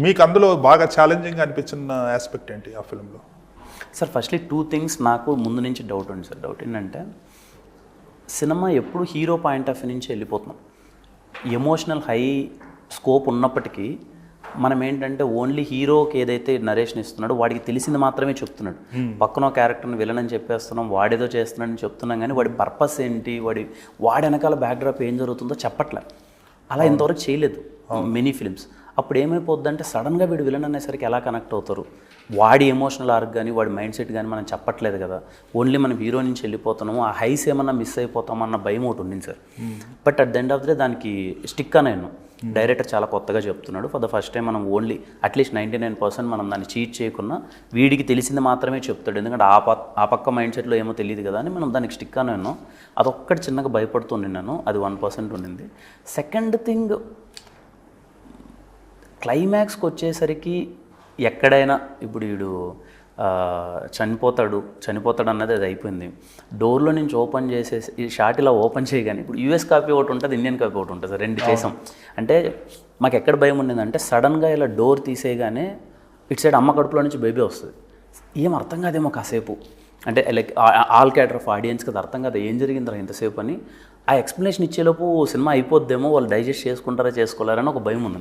మీకు అందులో బాగా ఛాలెంజింగ్ అనిపించిన ఆస్పెక్ట్ ఏంటి ఆ ఫిల్మ్లో? సార్ ఫస్ట్లీ 2 things నాకు ముందు నుంచి డౌట్ ఉంది సార్. డౌట్ ఏంటంటే సినిమా ఎప్పుడు హీరో పాయింట్ ఆఫ్ వ్యూ నుంచి వెళ్ళిపోతున్నాం. ఎమోషనల్ హై స్కోప్ ఉన్నప్పటికీ మనం ఏంటంటే ఓన్లీ హీరోకి ఏదైతే నరేషన్ ఇస్తున్నాడో వాడికి తెలిసింది మాత్రమే చెప్తున్నాడు. పక్కన క్యారెక్టర్ని విలన్ అని చెప్పేస్తున్నాం, వాడేదో చేస్తున్నాడని చెప్తున్నాం, కానీ వాడి పర్పస్ ఏంటి, వాడి వెనకాల బ్యాక్డ్రాప్ ఏం జరుగుతుందో చెప్పట్లే. అలా ఇంతవరకు చేయలేదు మెనీ ఫిల్మ్స్. అప్పుడు ఏమైపోద్దంటే సడన్గా వీడు విలన్ అనేసరికి ఎలా కనెక్ట్ అవుతారు, వాడి ఎమోషనల్ ఆర్క్ కానీ వాడి మైండ్ సెట్ కానీ మనం చెప్పట్లేదు కదా, ఓన్లీ మనం హీరో నుంచి వెళ్ళిపోతున్నాము, ఆ హైస్ ఏమన్నా మిస్ అయిపోతామన్న భయం ఒకటి ఉంది sir. But at the end of the day దానికి స్టిక్ నేను డైరెక్టర్ చాలా కొత్తగా చెప్తున్నాడు. ఫర్ ద ఫస్ట్ టైం మనం ఓన్లీ అట్లీస్ట్ 99% మనం దాన్ని చీట్ చేయకుండా వీడికి తెలిసింది మాత్రమే చెప్తాడు, ఎందుకంటే ఆ పక్క మైండ్ సెట్లో ఏమో తెలియదు కదా అని మనం దానికి స్టిక్ నేను అదొక్కటి చిన్నగా భయపడుతున్నాను. అది 1% ఉండింది. సెకండ్ థింగ్, క్లైమాక్స్కి వచ్చేసరికి ఎక్కడైనా ఇప్పుడు వీడు చనిపోతాడు అన్నది అది అయిపోయింది. డోర్లో నుంచి ఓపెన్ చేసేసి ఈ షాట్ ఇలా ఓపెన్ చేయగానే ఇప్పుడు యూఎస్ కాపీ ఒకటి ఉంటుంది, ఇండియన్ కాపీ ఒకటి ఉంటుంది, 2 చేసాం. అంటే మాకు ఎక్కడ భయం ఉండిందంటే సడన్గా ఇలా డోర్ తీసేయగానే ఇటు సైడ్ అమ్మ కడుపులో నుంచి బేబీ వస్తుంది. ఏం అర్థం కాదేమో కాసేపు, అంటే లైక్ ఆల్ క్యాటర్ ఆఫ్ ఆడియన్స్కి అది అర్థం కాదు ఏం జరిగిందిరా ఇంతసేపు అని. ఆ ఎక్స్ప్లెనేషన్ ఇచ్చేలోపు సినిమా అయిపోద్దేమో, వాళ్ళు డైజెస్ట్ చేసుకుంటారా చేసుకోలేరని ఒక భయం ఉంది.